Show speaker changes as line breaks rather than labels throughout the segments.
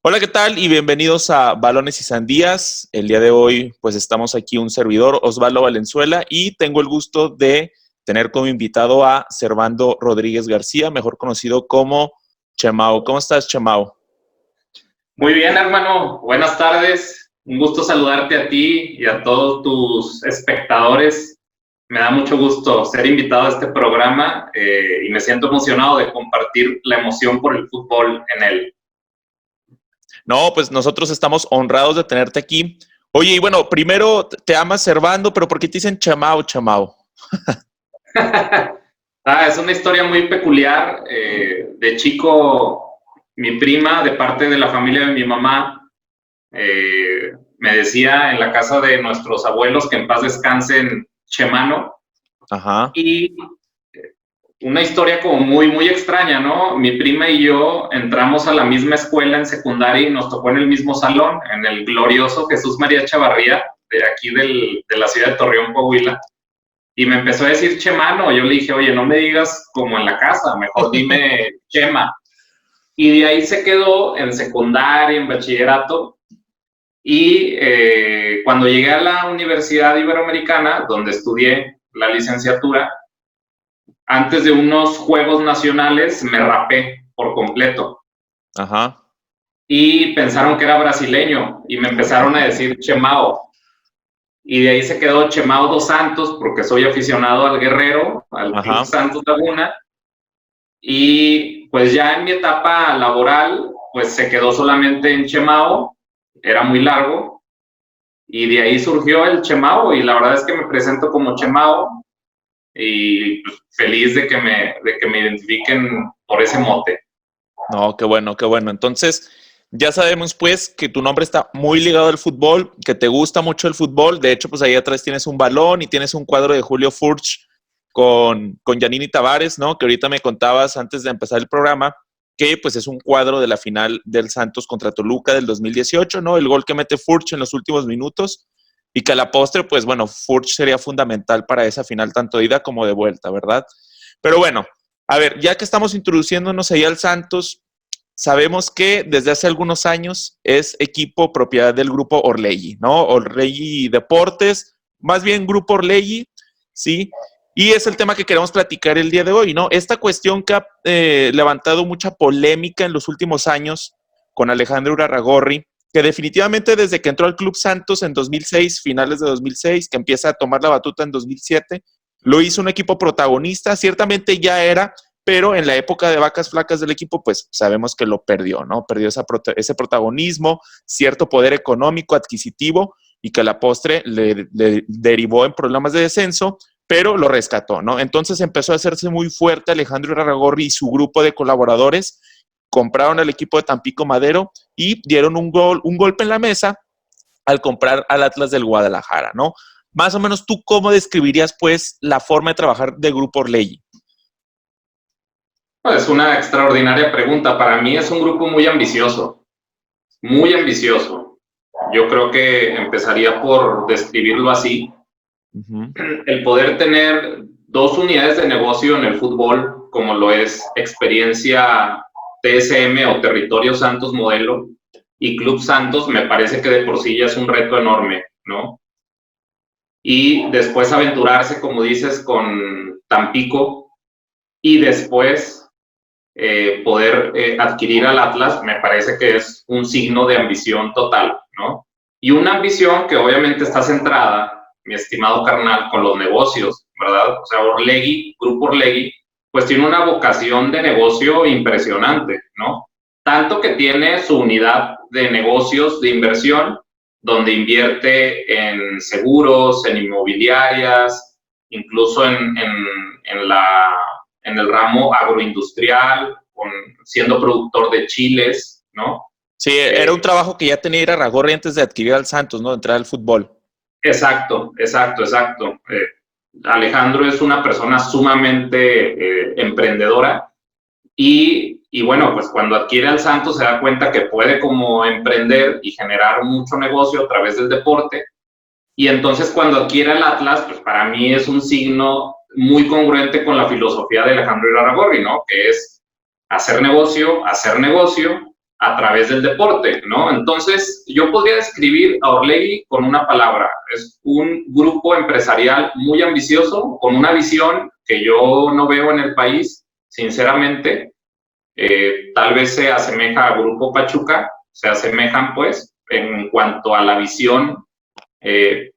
Hola, ¿qué tal? Y bienvenidos a Balones y Sandías. El día de hoy, pues estamos aquí un servidor, Osvaldo Valenzuela, y tengo el gusto de tener como invitado a Servando Rodríguez García, mejor conocido como Chemao. ¿Cómo estás, Chemao?
Muy bien, hermano. Buenas tardes. Un gusto saludarte a ti y a todos tus espectadores. Me da mucho gusto ser invitado a este programa y me siento emocionado de compartir la emoción por el fútbol en él.
No, pues nosotros estamos honrados de tenerte aquí. Oye, y bueno, primero te amas Servando, pero ¿por qué te dicen Chemao, Chemao?
Es una historia muy peculiar. De chico, mi prima, de parte de la familia de mi mamá, me decía en la casa de nuestros abuelos que en paz descansen Chemano.
Ajá.
Y una historia como muy extraña, ¿no? Mi prima y yo entramos a la misma escuela en secundaria y nos tocó en el mismo salón, en el glorioso Jesús María Chavarría, de aquí de la ciudad de Torreón, Coahuila. Y me empezó a decir Chemano. Yo le dije, oye, no me digas como en la casa, mejor dime Chema. Y de ahí se quedó en secundaria, en bachillerato. Y cuando llegué a la Universidad Iberoamericana, donde estudié la licenciatura, antes de unos Juegos Nacionales me rapé por completo.
Ajá.
Y pensaron que era brasileño y me empezaron a decir Chemao. Y de ahí se quedó Chemao dos Santos, porque soy aficionado al Guerrero, al Club
Ajá.
Santos Laguna. Y pues ya en mi etapa laboral, pues se quedó solamente en Chemao, era muy largo. Y de ahí surgió el Chemao y la verdad es que me presento como Chemao y pues, feliz de que me identifiquen por ese mote.
No, qué bueno, qué bueno. Entonces, ya sabemos pues que tu nombre está muy ligado al fútbol, que te gusta mucho el fútbol. De hecho, pues ahí atrás tienes un balón y tienes un cuadro de Julio Furch con Giannini Tavares, ¿no? Que ahorita me contabas antes de empezar el programa, que pues es un cuadro de la final del Santos contra Toluca del 2018, ¿no? El gol que mete Furch en los últimos minutos y que a la postre, pues bueno, Furch sería fundamental para esa final tanto de ida como de vuelta, ¿verdad? Pero bueno, a ver, ya que estamos introduciéndonos ahí al Santos, sabemos que desde hace algunos años es equipo propiedad del grupo Orlegui, ¿no? Orlegui Deportes, más bien grupo Orlegui, ¿sí? Y es el tema que queremos platicar el día de hoy, ¿no? Esta cuestión que ha levantado mucha polémica en los últimos años con Alejandro Urarragorri, que definitivamente desde que entró al Club Santos en 2006, finales de 2006, que empieza a tomar la batuta en 2007, lo hizo un equipo protagonista, ciertamente ya era, pero en la época de vacas flacas del equipo, pues sabemos que lo perdió, ¿no? Perdió ese protagonismo, cierto poder económico, adquisitivo, y que a la postre le derivó en problemas de descenso, pero lo rescató, ¿no? Entonces empezó a hacerse muy fuerte Alejandro Irarrágorri y su grupo de colaboradores, compraron al equipo de Tampico Madero y dieron un golpe en la mesa al comprar al Atlas del Guadalajara, ¿no? Más o menos, ¿tú cómo describirías, pues, la forma de trabajar del Grupo Orlegui?
Es una extraordinaria pregunta. Para mí es un grupo muy ambicioso, muy ambicioso. Yo creo que empezaría por describirlo así.
Uh-huh.
El poder tener dos unidades de negocio en el fútbol, como lo es Experiencia TSM o Territorio Santos Modelo y Club Santos, me parece que de por sí ya es un reto enorme, ¿no? Y después aventurarse, como dices, con Tampico y después poder adquirir al Atlas, me parece que es un signo de ambición total, ¿no? Y una ambición que obviamente está centrada, mi estimado carnal, con los negocios, ¿verdad? O sea, Orlegui, Grupo Orlegui, pues tiene una vocación de negocio impresionante, ¿no? Tanto que tiene su unidad de negocios de inversión, donde invierte en seguros, en inmobiliarias, incluso en el ramo agroindustrial, siendo productor de chiles, ¿no?
Sí, era un trabajo que ya tenía Irarrágorri antes de adquirir al Santos, ¿no? De entrar al fútbol.
Exacto. Alejandro es una persona sumamente emprendedora y bueno, pues cuando adquiere al Santos se da cuenta que puede como emprender y generar mucho negocio a través del deporte. Y entonces cuando adquiere el Atlas, pues para mí es un signo muy congruente con la filosofía de Alejandro Irarrágorri, ¿no? Que es hacer negocio, a través del deporte, ¿no? Entonces, yo podría describir a Orlegui con una palabra. Es un grupo empresarial muy ambicioso, con una visión que yo no veo en el país, sinceramente. Tal vez se asemeja a Grupo Pachuca, se asemejan, pues, en cuanto a la visión,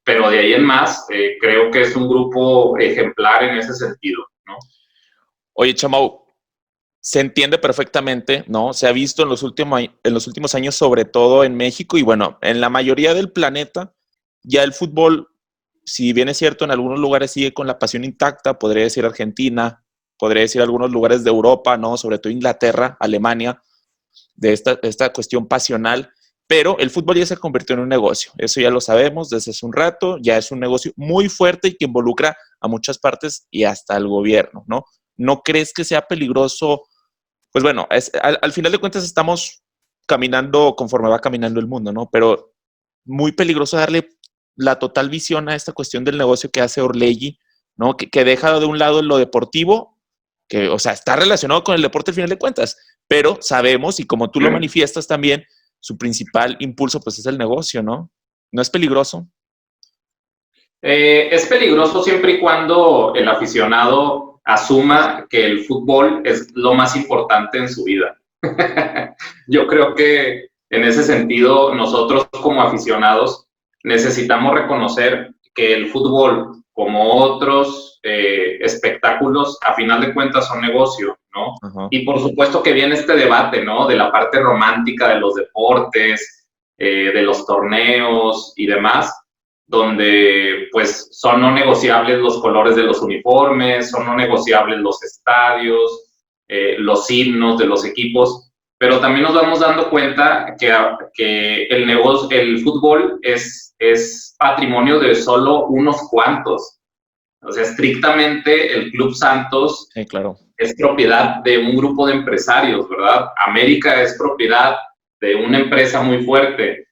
pero de ahí en más, creo que es un grupo ejemplar en ese sentido, ¿no?
Oye, Chamau, se entiende perfectamente, ¿no? Se ha visto en los últimos años, sobre todo en México y bueno, en la mayoría del planeta, ya el fútbol, si bien es cierto, en algunos lugares sigue con la pasión intacta, podría decir Argentina, podría decir algunos lugares de Europa, ¿no? Sobre todo Inglaterra, Alemania, de esta cuestión pasional, pero el fútbol ya se convirtió en un negocio, eso ya lo sabemos desde hace un rato, ya es un negocio muy fuerte y que involucra a muchas partes y hasta al gobierno, ¿no? ¿No crees que sea peligroso? Pues bueno, al final de cuentas estamos caminando conforme va caminando el mundo, ¿no? Pero muy peligroso darle la total visión a esta cuestión del negocio que hace Orlegui, ¿no? Que deja de un lado lo deportivo, que, o sea, está relacionado con el deporte al final de cuentas, pero sabemos, y como tú lo manifiestas también, su principal impulso pues es el negocio, ¿no? ¿No es peligroso?
Es peligroso siempre y cuando el aficionado asuma que el fútbol es lo más importante en su vida. Yo creo que en ese sentido nosotros como aficionados necesitamos reconocer que el fútbol, como otros espectáculos, a final de cuentas son negocio, ¿no?
Ajá.
Y por supuesto que viene este debate, ¿no? De la parte romántica de los deportes, de los torneos y demás, donde pues son no negociables los colores de los uniformes, son no negociables los estadios, los himnos de los equipos, pero también nos vamos dando cuenta que el negocio, el fútbol es patrimonio de solo unos cuantos. O sea, estrictamente el Club Santos
Sí, claro.
es propiedad de un grupo de empresarios, ¿verdad? América es propiedad de una empresa muy fuerte.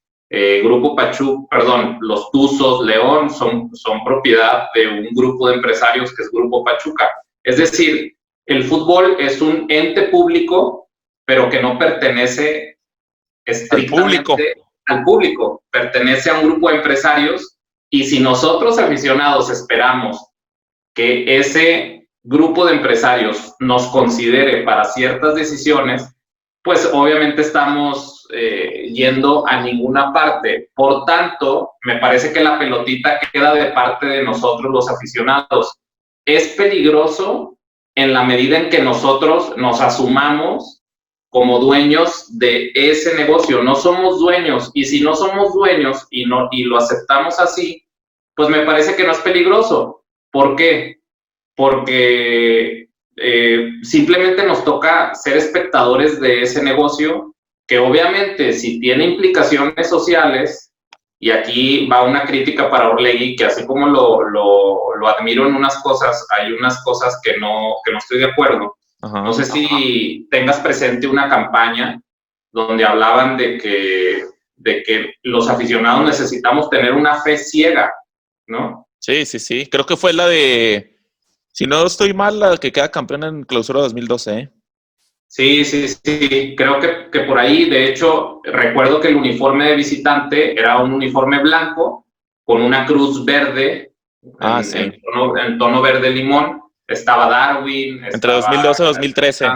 Grupo Pachuca, perdón, los Tuzos, León son propiedad de un grupo de empresarios que es Grupo Pachuca. Es decir, el fútbol es un ente público, pero que no pertenece estrictamente al público, pertenece a un grupo de empresarios, y si nosotros aficionados esperamos que ese grupo de empresarios nos considere para ciertas decisiones, pues obviamente estamos yendo a ninguna parte. Por tanto, me parece que la pelotita queda de parte de nosotros los aficionados. Es peligroso en la medida en que nosotros nos asumamos como dueños de ese negocio. No somos dueños, y si no somos dueños y lo aceptamos así, pues me parece que no es peligroso. ¿Por qué? Porque simplemente nos toca ser espectadores de ese negocio, que obviamente si tiene implicaciones sociales, y aquí va una crítica para Orlegui, que así como lo admiro en unas cosas, hay unas cosas que no estoy de acuerdo.
Ajá.
No sé si tengas presente una campaña donde hablaban de que los aficionados necesitamos tener una fe ciega, ¿no?
Sí, sí, sí. Creo que fue la de, si no estoy mal, la que queda campeona en Clausura 2012, ¿eh?
Sí, sí, sí. Creo que por ahí, de hecho, recuerdo que el uniforme de visitante era un uniforme blanco con una cruz verde
Sí.
en tono verde limón. Estaba Darwin.
Entre 2012 y 2013.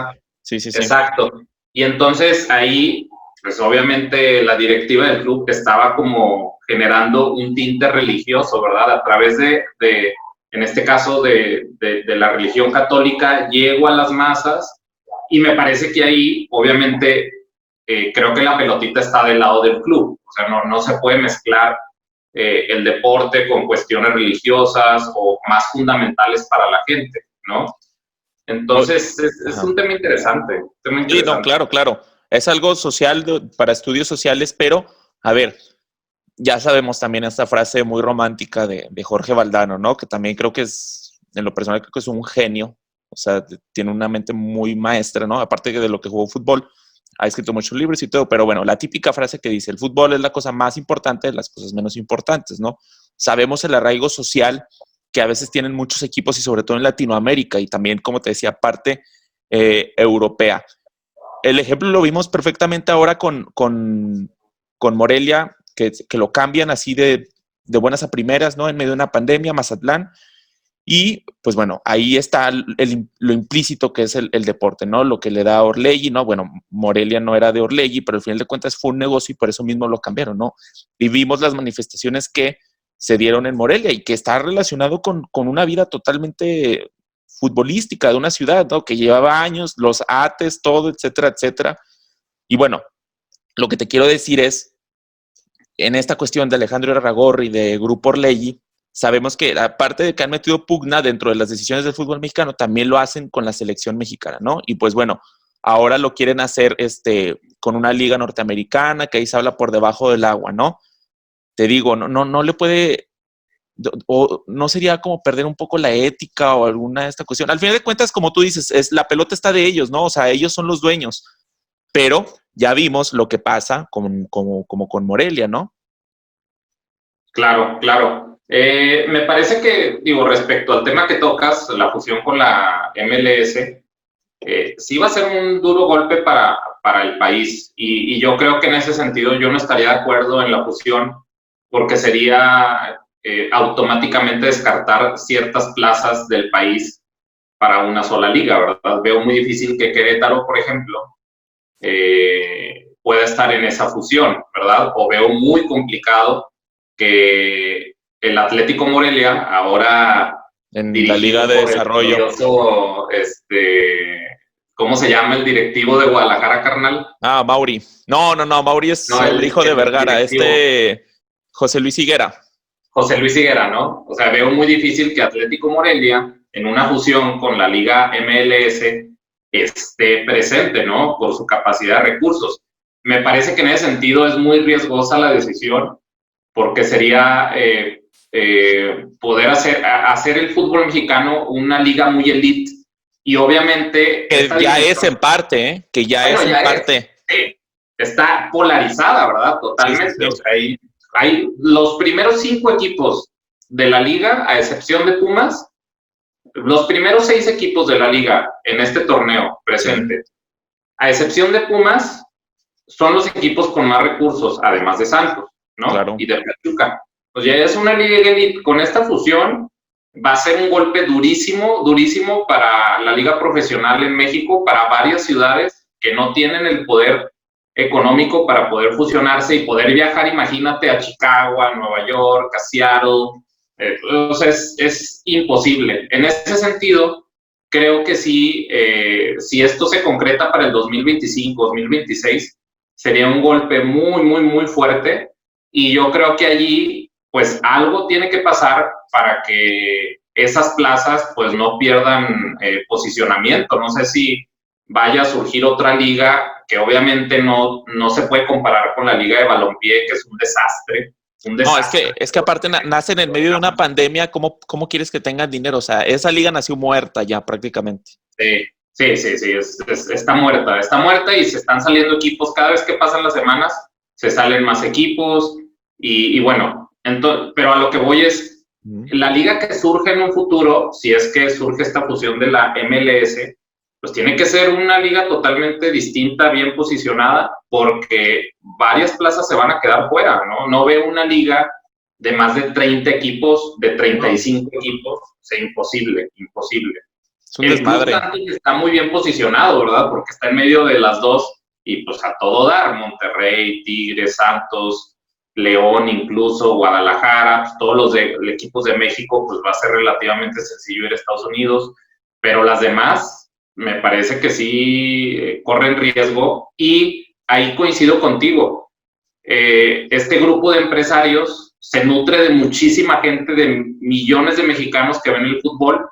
Sí, sí, sí.
Exacto. Y entonces ahí, pues obviamente la directiva del club estaba como generando un tinte religioso, ¿verdad? A través en este caso, de la religión católica, llego a las masas, y me parece que ahí, obviamente, creo que la pelotita está del lado del club. O sea, no se puede mezclar el deporte con cuestiones religiosas o más fundamentales para la gente, ¿no? Entonces, es un tema interesante.
Sí, no, claro, claro. Es algo social para estudios sociales, pero, a ver, ya sabemos también esta frase muy romántica de Jorge Valdano, ¿no? Que también creo que es, en lo personal, creo que es un genio. O sea, tiene una mente muy maestra, ¿no? Aparte de lo que jugó fútbol, ha escrito muchos libros y todo, pero bueno, la típica frase que dice, el fútbol es la cosa más importante de las cosas menos importantes, ¿no? Sabemos el arraigo social que a veces tienen muchos equipos y sobre todo en Latinoamérica y también, como te decía, parte europea. el ejemplo lo vimos perfectamente ahora con Morelia, que lo cambian así de buenas a primeras, ¿no? En medio de una pandemia, Mazatlán. Y pues bueno, ahí está lo implícito que es el deporte, ¿no? Lo que le da a Orlegui, ¿no? Bueno, Morelia no era de Orlegui, pero al final de cuentas fue un negocio y por eso mismo lo cambiaron, ¿no? Y vimos las manifestaciones que se dieron en Morelia y que está relacionado con una vida totalmente futbolística de una ciudad, ¿no? Que llevaba años, los ates, todo, etcétera, etcétera. Y bueno, lo que te quiero decir es, en esta cuestión de Alejandro Irarrágorri y de Grupo Orlegui, sabemos que aparte de que han metido pugna dentro de las decisiones del fútbol mexicano, también lo hacen con la selección mexicana, ¿no? Y pues bueno, ahora lo quieren hacer con una liga norteamericana, que ahí se habla por debajo del agua, ¿no? Te digo, no le puede, o no sería como perder un poco la ética o alguna de esta cuestión. Al final de cuentas, como tú dices, la pelota está de ellos, ¿no? O sea, ellos son los dueños, pero ya vimos lo que pasa como con Morelia, ¿no?
Claro, claro. Me parece que, digo, respecto al tema que tocas, la fusión con la MLS, sí va a ser un duro golpe para el país. Y yo creo que en ese sentido yo no estaría de acuerdo en la fusión, porque sería automáticamente descartar ciertas plazas del país para una sola liga, ¿verdad? Veo muy difícil que Querétaro, por ejemplo, pueda estar en esa fusión, ¿verdad? O veo muy complicado que el Atlético Morelia, ahora
en la Liga de Desarrollo.
¿Cómo se llama el directivo de Guadalajara, carnal?
Ah, Mauri. No, Mauri es el hijo de Vergara, José Luis Higuera.
José Luis Higuera, ¿no? O sea, veo muy difícil que Atlético Morelia, en una fusión con la Liga MLS, esté presente, ¿no? Por su capacidad de recursos. Me parece que en ese sentido es muy riesgosa la decisión, porque sería poder hacer el fútbol mexicano una liga muy elite. Y obviamente...
Que ya es en parte, ¿eh? Que ya es en parte.
Sí, está polarizada, ¿verdad? Totalmente. Sí. O sea, hay los primeros 5 equipos de la liga, a excepción de Pumas, los primeros 6 equipos de la liga en este torneo presente, a excepción de Pumas, son los equipos con más recursos, además de Santos, ¿no?
Claro.
Y de Pachuca. Pues ya es una liga elite. Con esta fusión va a ser un golpe durísimo, durísimo para la liga profesional en México, para varias ciudades que no tienen el poder económico para poder fusionarse y poder viajar, imagínate, a Chicago, a Nueva York, a Seattle. O sea, es imposible. En ese sentido, creo que sí, si esto se concreta para el 2025, 2026, sería un golpe muy, muy, muy fuerte. Y yo creo que allí, pues, algo tiene que pasar para que esas plazas, pues, no pierdan posicionamiento. No sé si vaya a surgir otra liga que obviamente no se puede comparar con la liga de balompié, que es un desastre.
No, es que aparte nacen en medio de una pandemia, ¿cómo quieres que tengan dinero? O sea, esa liga nació muerta ya prácticamente.
Sí, está muerta y se están saliendo equipos. Cada vez que pasan las semanas, se salen más equipos y bueno, pero a lo que voy es, la liga que surge en un futuro, si es que surge esta fusión de la MLS, pues tiene que ser una liga totalmente distinta, bien posicionada, porque varias plazas se van a quedar fuera, ¿no? No veo una liga de más de 30 equipos, de 35 equipos, o sea, imposible.
Es un desmadre.
Está muy bien posicionado, ¿verdad? Porque está en medio de las dos y pues a todo dar, Monterrey, Tigres, Santos, León, incluso Guadalajara, pues todos los equipos de México, pues va a ser relativamente sencillo ir a Estados Unidos, pero las demás me parece que sí corren riesgo y ahí coincido contigo. Este grupo de empresarios se nutre de muchísima gente, de millones de mexicanos que ven el fútbol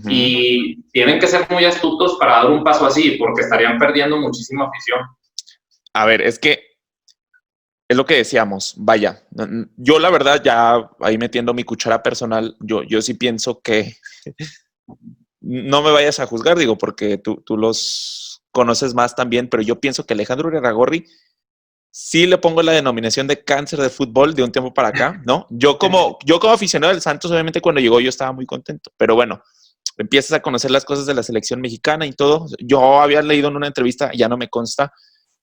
y tienen que ser muy astutos para dar un paso así, porque estarían perdiendo muchísima afición.
A ver, es que es lo que decíamos, vaya, yo la verdad ya ahí metiendo mi cuchara personal, yo sí pienso que no me vayas a juzgar, digo, porque tú los conoces más también, pero yo pienso que Alejandro Irarrágorri sí le pongo la denominación de cáncer de fútbol de un tiempo para acá, ¿no? Yo como aficionado del Santos, obviamente cuando llegó yo estaba muy contento, pero bueno, empiezas a conocer las cosas de la selección mexicana y todo. Yo había leído en una entrevista, ya no me consta,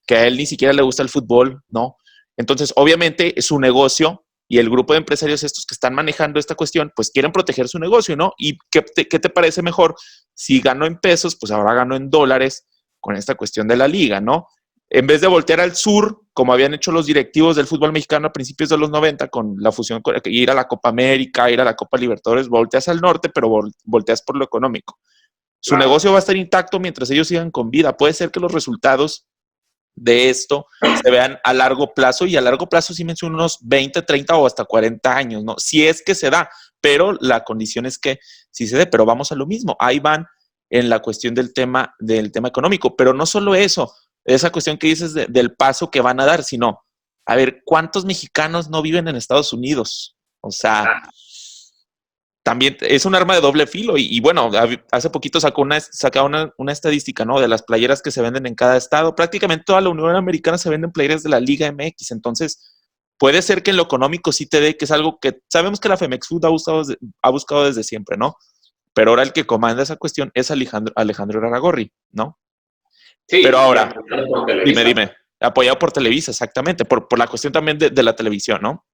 que a él ni siquiera le gusta el fútbol, ¿no? Entonces, obviamente, es su negocio y el grupo de empresarios estos que están manejando esta cuestión, pues quieren proteger su negocio, ¿no? ¿Y qué te parece mejor? Si ganó en pesos, pues ahora ganó en dólares con esta cuestión de la liga, ¿no? En vez de voltear al sur, como habían hecho los directivos del fútbol mexicano a principios de los 90, con la fusión, ir a la Copa América, ir a la Copa Libertadores, volteas al norte, pero volteas por lo económico. Su negocio va a estar intacto mientras ellos sigan con vida. Puede ser que los resultados de esto se vean a largo plazo, y a largo plazo sí menciono unos 20, 30 o hasta 40 años, ¿no? Si es que se da, pero la condición es que sí se dé, pero vamos a lo mismo. Ahí van en la cuestión del tema económico, pero no solo eso, esa cuestión que dices del paso que van a dar, sino, a ver, ¿cuántos mexicanos no viven en Estados Unidos? O sea, también es un arma de doble filo y bueno, hace poquito sacó una estadística, ¿no? De las playeras que se venden en cada estado. Prácticamente toda la Unión Americana se venden playeras de la Liga MX, entonces puede ser que en lo económico sí te dé, que es algo que sabemos que la Femex Food ha buscado desde siempre, ¿no? Pero ahora el que comanda esa cuestión es Alejandro Aragorri, ¿no?
Sí,
pero ahora, dime, apoyado por Televisa, exactamente, por la cuestión también de la televisión, ¿no?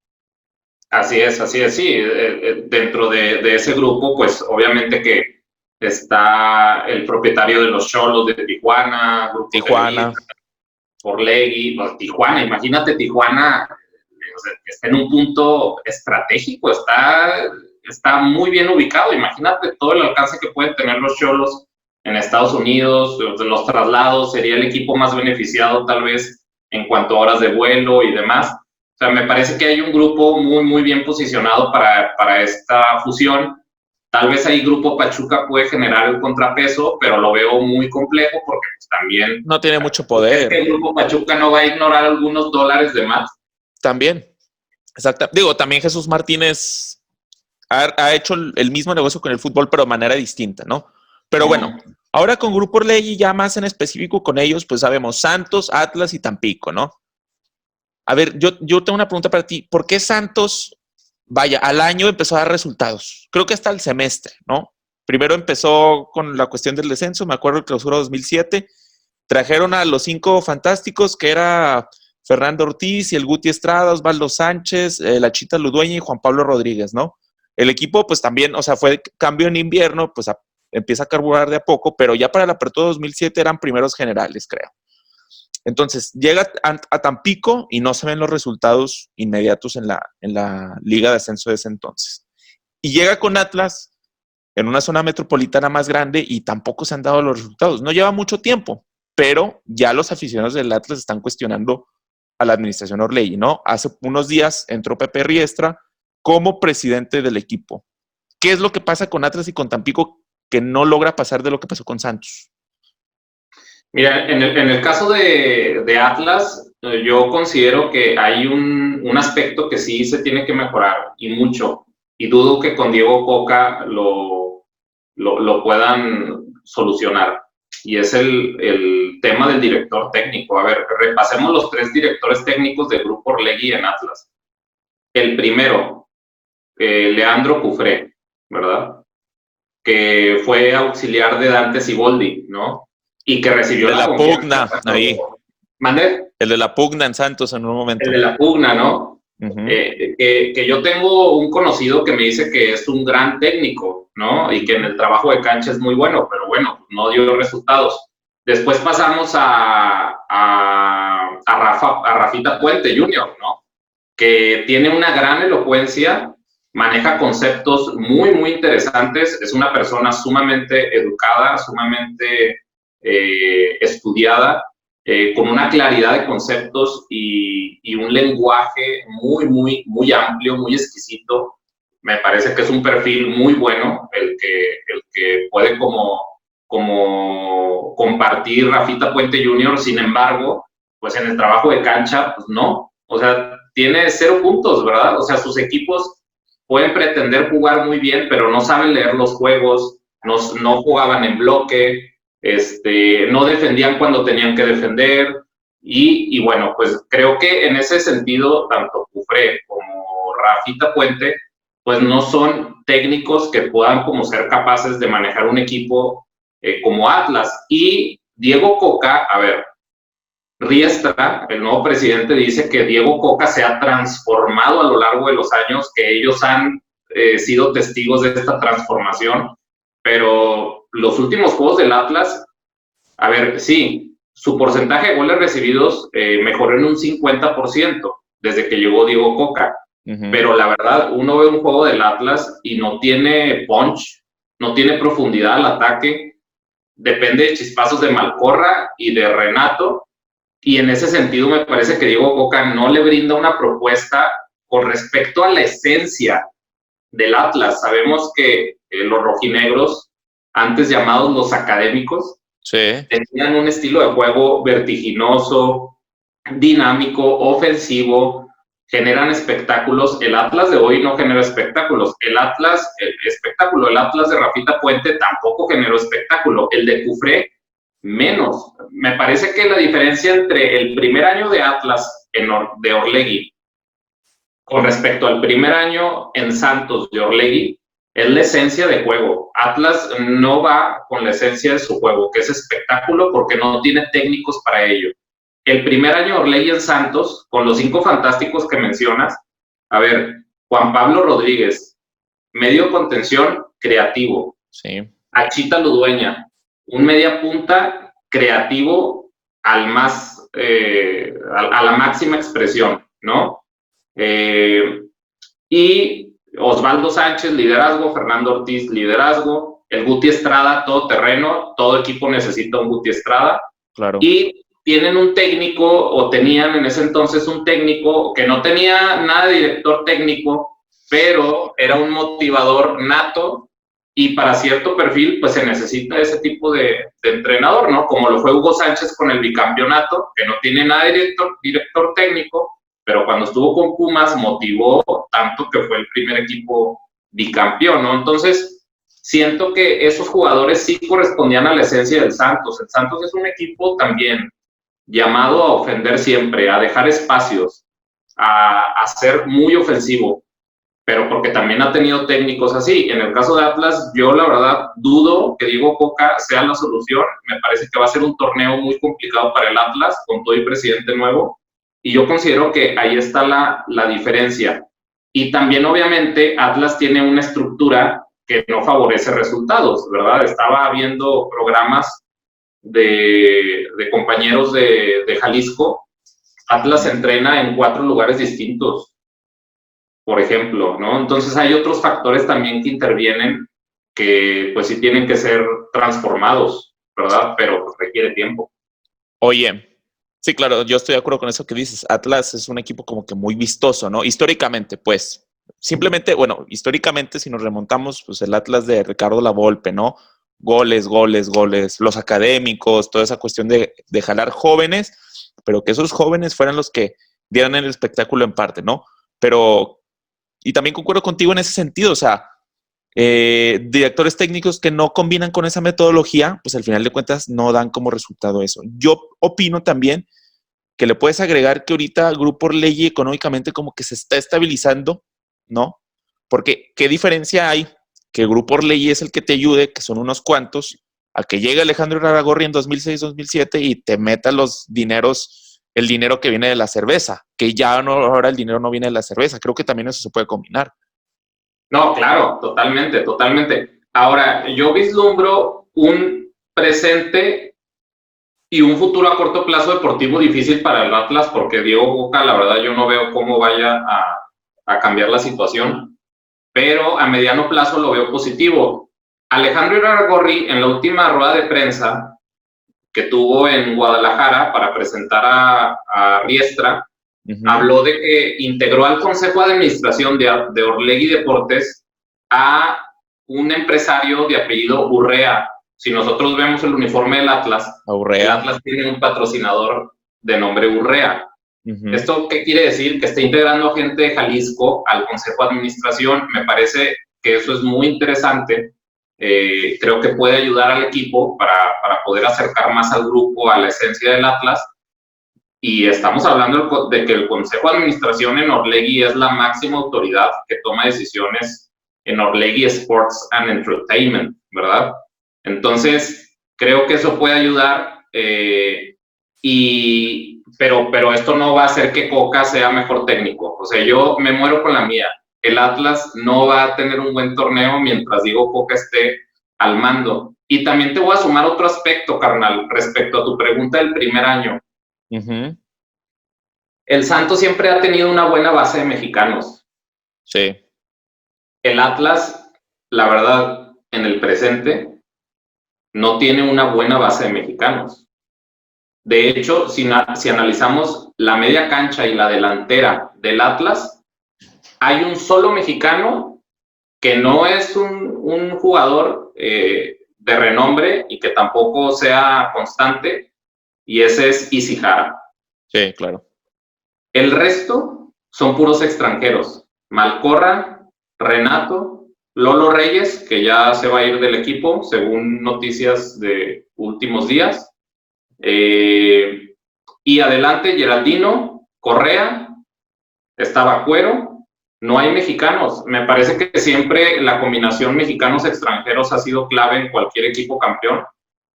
Así es, sí. Dentro de ese grupo, pues obviamente que está el propietario de los Xolos de Tijuana, Grupo
Tijuana.
Orlegui, no, Tijuana, imagínate Tijuana, o sea, está en un punto estratégico, está muy bien ubicado, imagínate todo el alcance que pueden tener los Xolos en Estados Unidos, los traslados, sería el equipo más beneficiado tal vez en cuanto a horas de vuelo y demás. O sea, me parece que hay un grupo muy, muy bien posicionado para esta fusión. Tal vez ahí Grupo Pachuca puede generar el contrapeso, pero lo veo muy complejo porque pues, también...
No tiene mucho poder.
Es que el Grupo Pachuca no va a ignorar algunos dólares de más.
También, exacto. Digo, también Jesús Martínez ha hecho el mismo negocio con el fútbol, pero de manera distinta, ¿no? Pero bueno, ahora con Grupo Orlegui, ya más en específico con ellos, pues sabemos Santos, Atlas y Tampico, ¿no? A ver, yo tengo una pregunta para ti. ¿Por qué Santos, vaya, al año empezó a dar resultados? Creo que hasta el semestre, ¿no? Primero empezó con la cuestión del descenso, me acuerdo el clausura 2007. Trajeron a los 5 fantásticos, que era Fernando Ortiz y el Guti Estrada, Osvaldo Sánchez, la Chita Ludueña y Juan Pablo Rodríguez, ¿no? El equipo, pues también, o sea, fue cambio en invierno, pues empieza a carburar de a poco, pero ya para la apertura 2007 eran primeros generales, creo. Entonces, llega a Tampico y no se ven los resultados inmediatos en la Liga de Ascenso de ese entonces. Y llega con Atlas en una zona metropolitana más grande y tampoco se han dado los resultados. No lleva mucho tiempo, pero ya los aficionados del Atlas están cuestionando a la administración Orlegui, ¿no? Hace unos días entró Pepe Riestra como presidente del equipo. ¿Qué es lo que pasa con Atlas y con Tampico que no logra pasar de lo que pasó con Santos?
Mira, en el caso de Atlas, yo considero que hay un aspecto que sí se tiene que mejorar y mucho, y dudo que con Diego Coca lo puedan solucionar, y es el tema del director técnico. A ver, repasemos los 3 directores técnicos del Grupo Orlegui en Atlas. El primero, Leandro Cufré, ¿verdad? Que fue auxiliar de Dante Siboldi, ¿no? Y que recibió
de la pugna ahí.
¿Mande?
El de la pugna en Santos en un momento.
El de la pugna, ¿no? Que yo tengo un conocido que me dice que es un gran técnico, ¿no? Y que en el trabajo de cancha es muy bueno, pero bueno, no dio resultados. Después pasamos a Rafita Puente Jr., ¿no? Que tiene una gran elocuencia, maneja conceptos muy, muy interesantes, es una persona sumamente educada, sumamente estudiada, con una claridad de conceptos y un lenguaje muy, muy, muy amplio, muy exquisito. Me parece que es un perfil muy bueno el que puede como compartir Rafita Puente Jr. Sin embargo, pues en el trabajo de cancha, pues no. O sea, tiene 0 puntos, ¿verdad? O sea, sus equipos pueden pretender jugar muy bien, pero no saben leer los juegos, no jugaban en bloque, no defendían cuando tenían que defender, y bueno, pues creo que en ese sentido, tanto Cufré como Rafita Puente pues no son técnicos que puedan como ser capaces de manejar un equipo como Atlas. Y Diego Coca, a ver, Riestra, el nuevo presidente, dice que Diego Coca se ha transformado a lo largo de los años, que ellos han sido testigos de esta transformación, pero los últimos juegos del Atlas, a ver, sí, su porcentaje de goles recibidos mejoró en un 50% desde que llegó Diego Coca, pero la verdad, uno ve un juego del Atlas y no tiene punch, no tiene profundidad al ataque, depende de chispazos de Malcorra y de Renato, y en ese sentido me parece que Diego Coca no le brinda una propuesta con respecto a la esencia del Atlas. Sabemos que los rojinegros, antes llamados los académicos, tenían un estilo de juego vertiginoso, dinámico, ofensivo, generan espectáculos. El Atlas de hoy no genera espectáculos. El Atlas de Rafita Puente tampoco generó espectáculo. El de Cufré, menos. Me parece que la diferencia entre el primer año de Atlas de Orlegui con respecto al primer año en Santos de Orlegui es la esencia de juego. Atlas no va con la esencia de su juego, que es espectáculo, porque no tiene técnicos para ello. El primer año Orlegui en Santos, con los 5 fantásticos que mencionas, a ver, Juan Pablo Rodríguez, medio contención, creativo.
Sí.
Achita Ludueña, un media punta creativo al más, a la máxima expresión, ¿no? Y Osvaldo Sánchez, liderazgo, Fernando Ortiz, liderazgo, el Guti Estrada, todo terreno, todo equipo necesita un Guti Estrada.
Claro.
Y tienen un técnico, o tenían en ese entonces un técnico que no tenía nada de director técnico, pero era un motivador nato, y para cierto perfil, pues se necesita ese tipo de entrenador, ¿no? Como lo fue Hugo Sánchez con el bicampeonato, que no tiene nada de director técnico, pero cuando estuvo con Pumas motivó tanto que fue el primer equipo bicampeón, ¿no? Entonces, siento que esos jugadores sí correspondían a la esencia del Santos. El Santos es un equipo también llamado a ofender siempre, a dejar espacios, a ser muy ofensivo, pero porque también ha tenido técnicos así. En el caso de Atlas, yo la verdad dudo que Diego Coca sea la solución. Me parece que va a ser un torneo muy complicado para el Atlas, con todo y presidente nuevo, y yo considero que ahí está la diferencia. Y también, obviamente, Atlas tiene una estructura que no favorece resultados, ¿verdad? Estaba viendo programas de compañeros de Jalisco. Atlas entrena en 4 lugares distintos, por ejemplo, ¿no? Entonces hay otros factores también que intervienen que pues sí tienen que ser transformados, ¿verdad? Pero requiere tiempo.
Oye, sí, claro, yo estoy de acuerdo con eso que dices. Atlas es un equipo como que muy vistoso, ¿no? Históricamente, pues, simplemente, bueno, históricamente si nos remontamos, pues el Atlas de Ricardo Lavolpe, ¿no? Goles, goles, goles, los académicos, toda esa cuestión de jalar jóvenes, pero que esos jóvenes fueran los que dieran el espectáculo en parte, ¿no? Pero, y también concuerdo contigo en ese sentido, o sea, directores técnicos que no combinan con esa metodología, pues al final de cuentas no dan como resultado eso. Yo opino también que le puedes agregar que ahorita Grupo Orlegui económicamente como que se está estabilizando, ¿no? Porque ¿qué diferencia hay? Que Grupo Orlegui es el que te ayude, que son unos cuantos, a que llegue Alejandro Irarrágorri en 2006-2007 y te meta los dineros, el dinero que viene de la cerveza, que ya no, ahora el dinero no viene de la cerveza. Creo que también eso se puede combinar.
No, claro, totalmente, totalmente. Ahora, yo vislumbro un presente y un futuro a corto plazo deportivo difícil para el Atlas, porque Diego Coca, la verdad, yo no veo cómo vaya a cambiar la situación, pero a mediano plazo lo veo positivo. Alejandro Irarrágorri, en la última rueda de prensa que tuvo en Guadalajara para presentar a Riestra, habló de que integró al Consejo de Administración de Orlegui Deportes a un empresario de apellido Urrea. Si nosotros vemos el uniforme del Atlas, el Atlas tiene un patrocinador de nombre Urrea. ¿Esto qué quiere decir? Que está integrando a gente de Jalisco al Consejo de Administración. Me parece que eso es muy interesante. Creo que puede ayudar al equipo para poder acercar más al grupo a la esencia del Atlas. y estamos hablando de que el Consejo de Administración en Orlegui es la máxima autoridad que toma decisiones en Orlegui Sports and Entertainment, ¿verdad? Entonces, creo que eso puede ayudar, pero esto no va a hacer que Coca sea mejor técnico. O sea, yo me muero con la mía. El Atlas no va a tener un buen torneo mientras Diego Coca esté al mando. Y también te voy a sumar otro aspecto, carnal, respecto a tu pregunta del primer año.
Uh-huh.
El Santos siempre ha tenido una buena base de mexicanos.
Sí.
El Atlas, la verdad, en el presente, no tiene una buena base de mexicanos. De hecho, si analizamos la media cancha y la delantera del Atlas, hay un solo mexicano que no es un jugador de renombre y que tampoco sea constante, y ese es Ishihara.
Sí, claro.
El resto son puros extranjeros. Malcorra, Renato, Lolo Reyes, que ya se va a ir del equipo, según noticias de últimos días. Y adelante, Geraldino, Correa, estaba Cuero. No hay mexicanos. Me parece que siempre la combinación mexicanos-extranjeros ha sido clave en cualquier equipo campeón.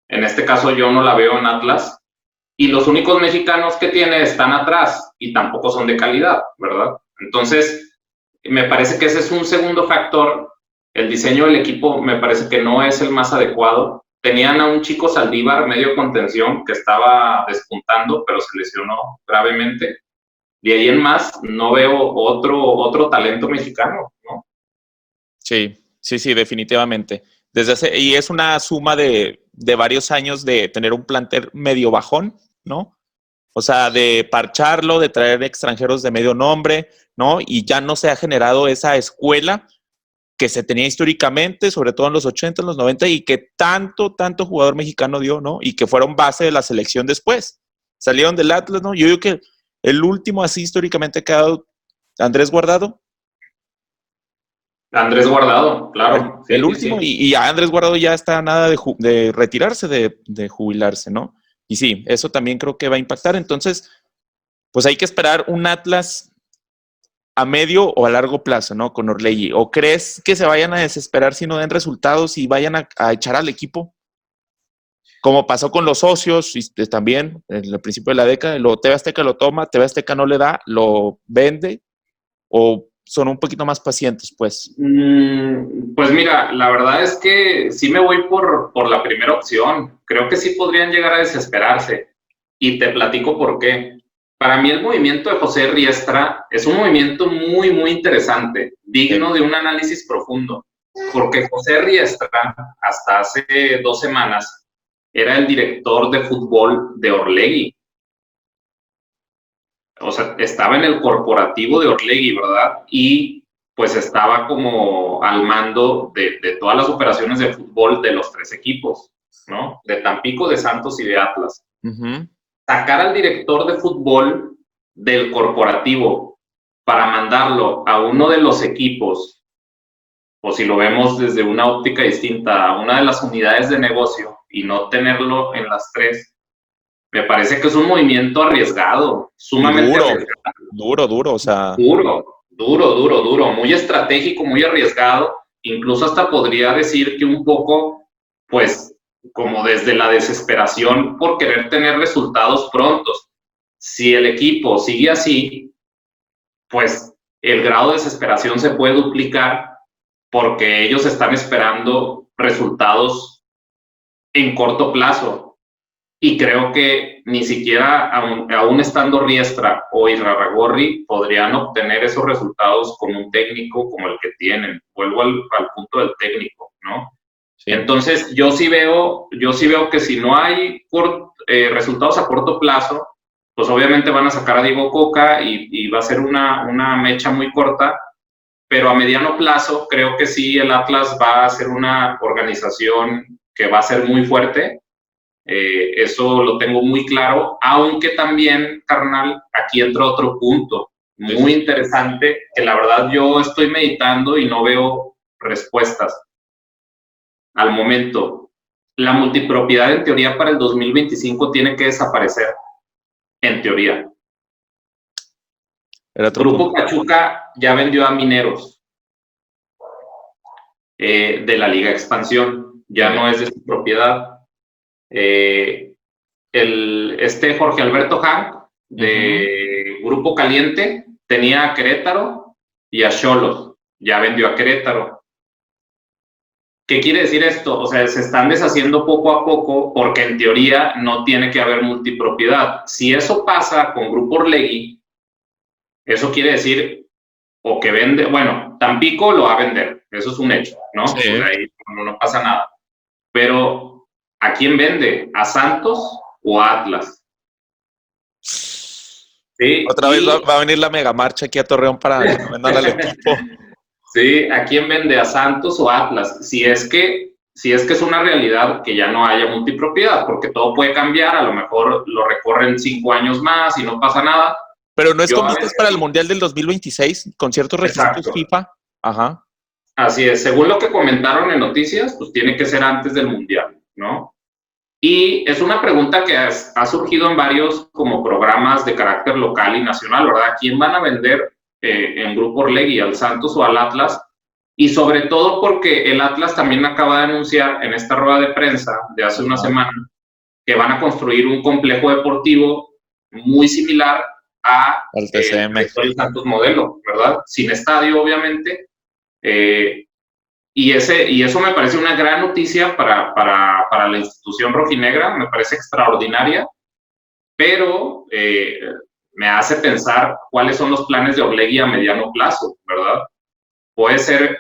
En este caso yo no la veo en Atlas. Y los únicos mexicanos que tiene están atrás y tampoco son de calidad, ¿verdad? Entonces, me parece que ese es un segundo factor. El diseño del equipo me parece que no es el más adecuado. Tenían a un chico Saldívar, medio contención, que estaba despuntando, pero se lesionó gravemente. De ahí en más, no veo otro talento mexicano, ¿no?
Sí, definitivamente. Y es una suma de varios años de tener un plantel medio bajón, ¿no? O sea, de parcharlo, de traer extranjeros de medio nombre, ¿no? Y ya no se ha generado esa escuela que se tenía históricamente, sobre todo en los 80, en los 90, y que tanto jugador mexicano dio, ¿no? Y que fueron base de la selección después. Salieron del Atlas, ¿no? Yo digo que el último así históricamente ha quedado Andrés Guardado.
Andrés Guardado, claro.
El último, sí. Y Andrés Guardado ya está a nada de retirarse, de jubilarse, ¿no? Y sí, eso también creo que va a impactar. Entonces, pues hay que esperar un Atlas a medio o a largo plazo, ¿no? Con Orlegui. ¿O crees que se vayan a desesperar si no den resultados y vayan a echar al equipo? Como pasó con los socios y también en el principio de la década, TV Azteca lo toma, TV Azteca no le da, lo vende, o son un poquito más pacientes, pues.
Pues mira, la verdad es que sí me voy por la primera opción. Creo que sí podrían llegar a desesperarse. Y te platico por qué. Para mí el movimiento de José Riestra es un movimiento muy, muy interesante, digno de un análisis profundo. Porque José Riestra, hasta hace 2 semanas, era el director de fútbol de Orlegui. O sea, estaba en el corporativo de Orlegui, ¿verdad? Y pues estaba como al mando de todas las operaciones de fútbol de los 3 equipos, ¿no? De Tampico, de Santos y de Atlas.
Uh-huh.
Sacar al director de fútbol del corporativo para mandarlo a uno de los equipos, o si lo vemos desde una óptica distinta, a una de las unidades de negocio y no tenerlo en las 3, me parece que es un movimiento arriesgado, sumamente arriesgado.
Duro, o sea.
Duro, muy estratégico, muy arriesgado, incluso hasta podría decir que un poco, pues, como desde la desesperación por querer tener resultados prontos. Si el equipo sigue así, pues el grado de desesperación se puede duplicar porque ellos están esperando resultados en corto plazo. Y creo que ni siquiera, aún estando Riestra o Irarrágorri, podrían obtener esos resultados con un técnico como el que tienen. Vuelvo al punto del técnico, ¿no? Sí. Entonces, yo sí veo que si no hay resultados a corto plazo, pues obviamente van a sacar a Diego Coca y va a ser una mecha muy corta, pero a mediano plazo creo que sí el Atlas va a ser una organización que va a ser muy fuerte. Eso lo tengo muy claro, aunque también, carnal, aquí entra otro punto muy interesante que la verdad yo estoy meditando y no veo respuestas al momento. La multipropiedad en teoría para el 2025 tiene que desaparecer. en teoría.
Era otro
Grupo
punto.
Pachuca ya vendió a Mineros de la Liga Expansión, ya no es de su propiedad. Jorge Alberto Hank de Grupo Caliente tenía a Querétaro y a Xolos, ya vendió a Querétaro. ¿Qué quiere decir esto? O sea, se están deshaciendo poco a poco porque en teoría no tiene que haber multipropiedad. Si eso pasa con Grupo Orlegui, eso quiere decir o que vende, bueno, Tampico lo va a vender, eso es un hecho, ¿no?
Sí.
Pues ahí no pasa nada. Pero, ¿a quién vende? ¿A Santos o a Atlas? Sí,
Otra vez va a venir la mega marcha aquí a Torreón para que no vendan al equipo.
Sí, ¿a quién vende? ¿A Santos o a Atlas? Si es que es una realidad que ya no haya multipropiedad, porque todo puede cambiar, a lo mejor lo recorren 5 años más y no pasa nada.
Pero no es con vistas para el Mundial del 2026, con ciertos requisitos FIFA. Ajá.
Así es, según lo que comentaron en noticias, pues tiene que ser antes del Mundial, ¿no? Y es una pregunta que ha surgido en varios como programas de carácter local y nacional, ¿verdad? ¿Quién van a vender en Grupo Orlegui, al Santos o al Atlas? Y sobre todo porque el Atlas también acaba de anunciar en esta rueda de prensa de hace una semana que van a construir un complejo deportivo muy similar
al TCM.
el Santos modelo, ¿verdad? Sin estadio, obviamente. Y eso me parece una gran noticia para la institución rojinegra, me parece extraordinaria, pero me hace pensar cuáles son los planes de Orlegui a mediano plazo, ¿verdad? Puede ser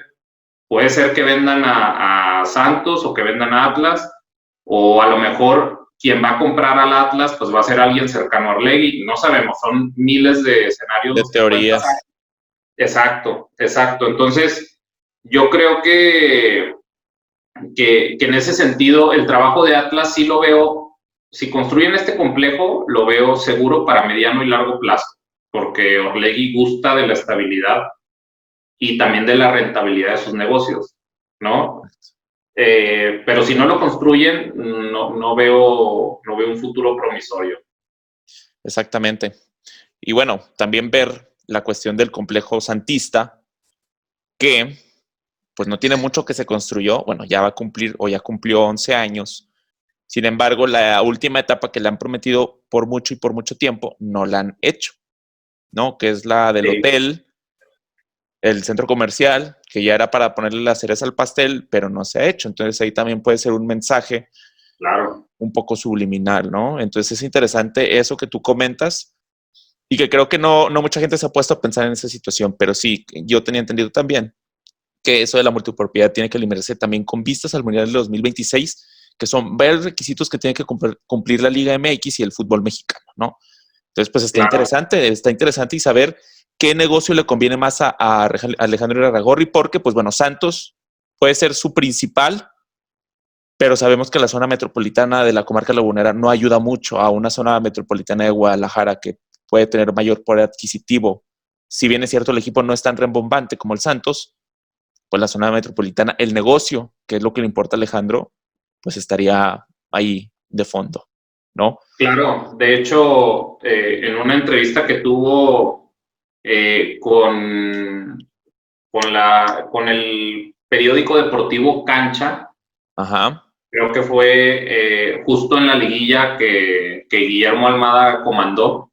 que vendan a Santos o que vendan a Atlas, o a lo mejor quien va a comprar al Atlas pues va a ser alguien cercano a Orlegui, no sabemos, son miles de escenarios.
De teorías.
Exacto. Entonces, yo creo que en ese sentido el trabajo de Atlas sí lo veo, si construyen este complejo, lo veo seguro para mediano y largo plazo, porque Orlegui gusta de la estabilidad y también de la rentabilidad de sus negocios, ¿no? Pero si no lo construyen, no veo un futuro promisorio.
Exactamente. Y bueno, también ver la cuestión del complejo santista, que pues no tiene mucho que se construyó, bueno, ya va a cumplir o ya cumplió 11 años. Sin embargo, la última etapa que le han prometido por mucho y por mucho tiempo, no la han hecho, ¿no? Que es la del hotel, el centro comercial, que ya era para ponerle la cereza al pastel, pero no se ha hecho. Entonces ahí también puede ser un mensaje un poco subliminal, ¿no? Entonces es interesante eso que tú comentas y que creo que no mucha gente se ha puesto a pensar en esa situación, pero sí, yo tenía entendido también que eso de la multipropiedad tiene que eliminarse también con vistas al Mundial del 2026, que son varios requisitos que tiene que cumplir la Liga MX y el fútbol mexicano, ¿no? Entonces, pues está interesante y saber qué negocio le conviene más a Alejandro Irarrágorri, porque, pues bueno, Santos puede ser su principal, pero sabemos que la zona metropolitana de la comarca lagunera no ayuda mucho a una zona metropolitana de Guadalajara que puede tener mayor poder adquisitivo. Si bien es cierto, el equipo no es tan rembombante como el Santos, pues la zona metropolitana, el negocio, que es lo que le importa a Alejandro, pues estaría ahí de fondo, ¿no?
Claro, de hecho, en una entrevista que tuvo con el periódico deportivo Cancha, creo que fue justo en la liguilla que Guillermo Almada comandó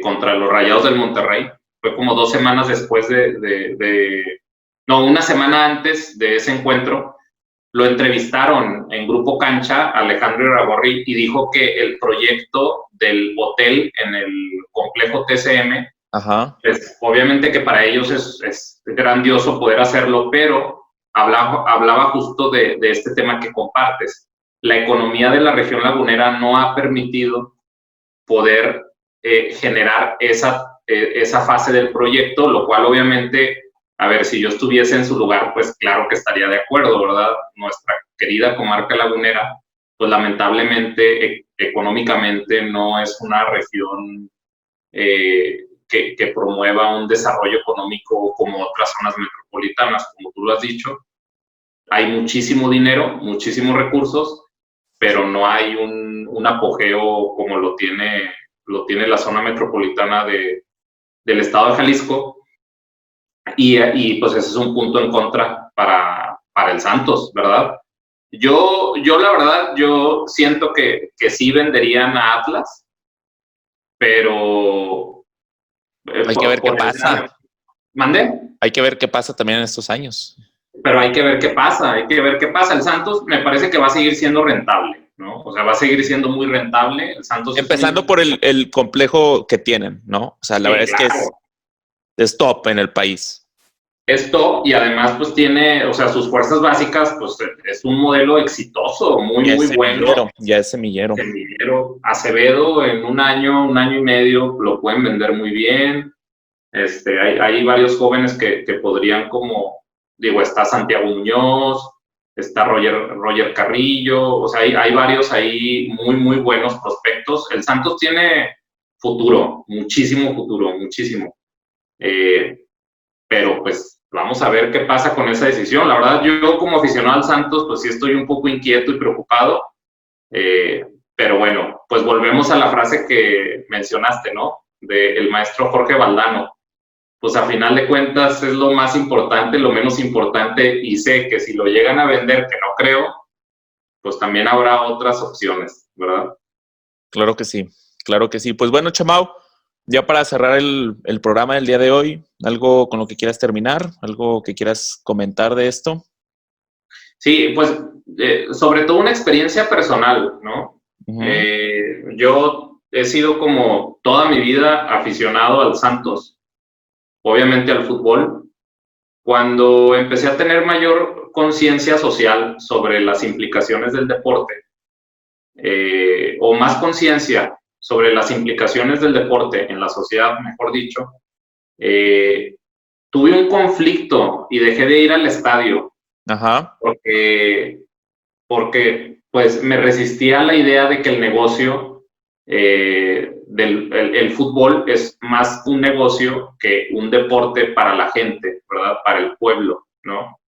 contra los Rayados del Monterrey, fue como 2 semanas después una semana antes de ese encuentro. Lo entrevistaron en Grupo Cancha, Alejandro Irarrágorri, y dijo que el proyecto del hotel en el complejo TCM, pues, obviamente que para ellos es grandioso poder hacerlo, pero hablaba justo de este tema que compartes. La economía de la región lagunera no ha permitido poder generar esa fase del proyecto, lo cual obviamente, a ver, si yo estuviese en su lugar, pues claro que estaría de acuerdo, ¿verdad? Nuestra querida comarca lagunera, pues lamentablemente económicamente no es una región que promueva un desarrollo económico como otras zonas metropolitanas, como tú lo has dicho. Hay muchísimo dinero, muchísimos recursos, pero no hay un apogeo como lo tiene lo tiene la zona metropolitana del estado de Jalisco, y pues ese es un punto en contra para el Santos, ¿verdad? Yo la verdad, yo siento que sí venderían a Atlas, pero...
hay que ver qué pasa.
¿Mande?
Hay que ver qué pasa también en estos años.
Pero hay que ver qué pasa, hay que ver qué pasa. El Santos me parece que va a seguir siendo rentable, ¿no? O sea, va a seguir siendo muy rentable. El Santos
empezando por el complejo que tienen, ¿no? O sea, la verdad claro. Es que es top en el país.
Es top y además pues tiene, o sea, sus fuerzas básicas, pues es un modelo exitoso, muy bueno.
Ya es semillero.
Acevedo en un año y medio lo pueden vender muy bien. Hay varios jóvenes que podrían como, digo, está Santiago Muñoz, está Roger Carrillo, o sea, hay varios ahí muy buenos prospectos. El Santos tiene futuro, muchísimo futuro, muchísimo. Pero pues vamos a ver qué pasa con esa decisión. La verdad, yo como aficionado al Santos, pues sí estoy un poco inquieto y preocupado. Pero bueno, pues volvemos a la frase que mencionaste, ¿no? Del maestro Jorge Valdano. Pues a final de cuentas es lo más importante, lo menos importante, y sé que si lo llegan a vender, que no creo, pues también habrá otras opciones, ¿verdad?
Claro que sí, claro que sí. Pues bueno, Chamau, ya para cerrar el programa del día de hoy, ¿algo con lo que quieras terminar? ¿Algo que quieras comentar de esto?
Sí, pues sobre todo una experiencia personal, ¿no? Yo he sido como toda mi vida aficionado al Santos, obviamente al fútbol. Cuando empecé a tener mayor conciencia social sobre las implicaciones del deporte, o más conciencia sobre las implicaciones del deporte en la sociedad, mejor dicho, tuve un conflicto y dejé de ir al estadio.
Ajá.
Porque pues me resistía a la idea de que el negocio el fútbol es más un negocio que un deporte para la gente, ¿verdad? Para el pueblo, ¿no?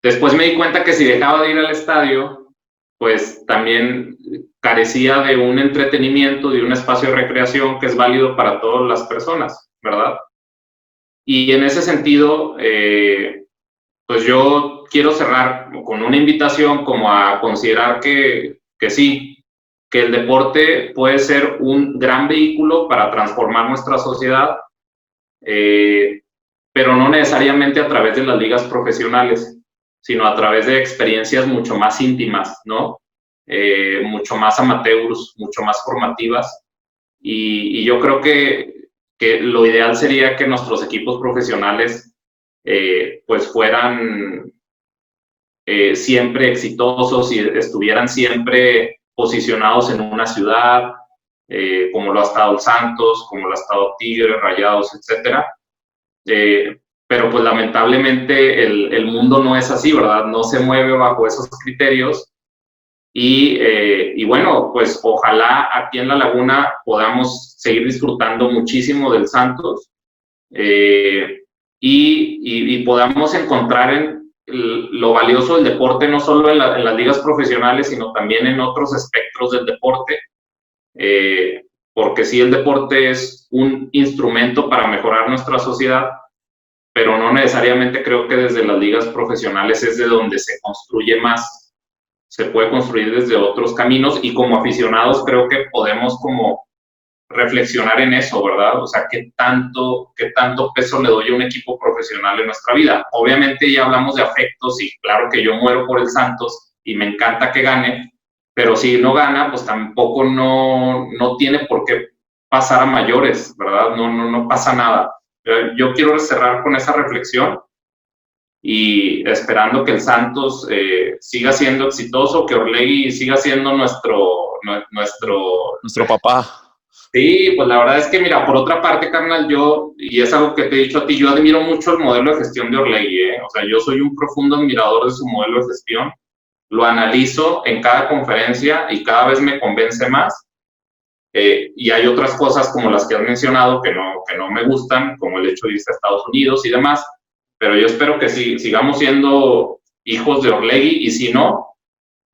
Después me di cuenta que si dejaba de ir al estadio, pues también carecía de un entretenimiento, de un espacio de recreación que es válido para todas las personas, ¿verdad? Y en ese sentido, pues yo quiero cerrar con una invitación como a considerar que sí, que el deporte puede ser un gran vehículo para transformar nuestra sociedad, pero no necesariamente a través de las ligas profesionales, sino a través de experiencias mucho más íntimas, ¿no? Mucho más amateurs, mucho más formativas. Y yo creo que lo ideal sería que nuestros equipos profesionales pues fueran siempre exitosos y estuvieran siempre posicionados en una ciudad, como lo ha estado el Santos, como lo ha estado Tigres, Rayados, etcétera. Pero pues lamentablemente el mundo no es así, ¿verdad? No se mueve bajo esos criterios. Y bueno, pues ojalá aquí en La Laguna podamos seguir disfrutando muchísimo del Santos y podamos encontrar en lo valioso del deporte, no solo en las ligas profesionales, sino también en otros espectros del deporte, porque sí, el deporte es un instrumento para mejorar nuestra sociedad, pero no necesariamente creo que desde las ligas profesionales es de donde se construye más. Se puede construir desde otros caminos, y como aficionados creo que podemos como reflexionar en eso, ¿verdad? O sea, ¿qué tanto peso le doy a un equipo profesional en nuestra vida? Obviamente ya hablamos de afectos y claro que yo muero por el Santos y me encanta que gane, pero si no gana, pues tampoco no tiene por qué pasar a mayores, ¿verdad? No pasa nada. Yo quiero cerrar con esa reflexión y esperando que el Santos siga siendo exitoso, que Orlegui siga siendo nuestro
papá.
Sí, pues la verdad es que, mira, por otra parte, carnal, y es algo que te he dicho a ti, yo admiro mucho el modelo de gestión de Orlegui, O sea, yo soy un profundo admirador de su modelo de gestión, lo analizo en cada conferencia y cada vez me convence más, y hay otras cosas como las que has mencionado que no me gustan, como el hecho de irse a Estados Unidos y demás, pero yo espero que sí, sigamos siendo hijos de Orlegui, y si no,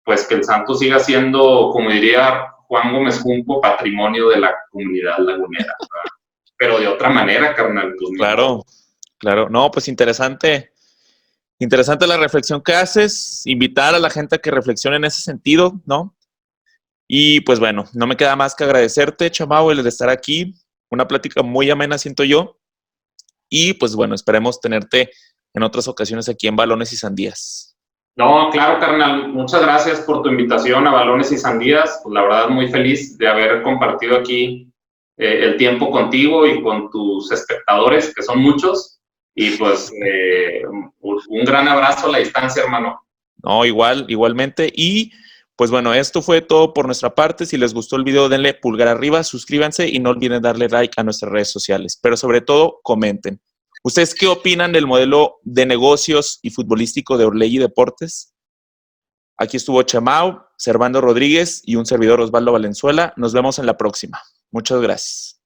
pues que el Santos siga siendo, como diría Juan Gómez Junco, patrimonio de la comunidad lagunera, ¿verdad? Pero de otra manera, carnal. Pues,
claro, claro. No, pues interesante. Interesante la reflexión que haces, invitar a la gente a que reflexione en ese sentido, ¿no? Y pues bueno, no me queda más que agradecerte, Chamao, el de estar aquí. Una plática muy amena, siento yo. Y pues bueno, esperemos tenerte en otras ocasiones aquí en Balones y Sandías.
No, claro, carnal. Muchas gracias por tu invitación a Balones y Sandías. Pues, la verdad, muy feliz de haber compartido aquí el tiempo contigo y con tus espectadores, que son muchos. Y pues un gran abrazo a la distancia, hermano.
No, igualmente. Y pues bueno, esto fue todo por nuestra parte. Si les gustó el video, denle pulgar arriba, suscríbanse y no olviden darle like a nuestras redes sociales. Pero sobre todo, comenten. ¿Ustedes qué opinan del modelo de negocios y futbolístico de Orlegui Deportes? Aquí estuvo Chamao, Servando Rodríguez y un servidor Osvaldo Valenzuela. Nos vemos en la próxima. Muchas gracias.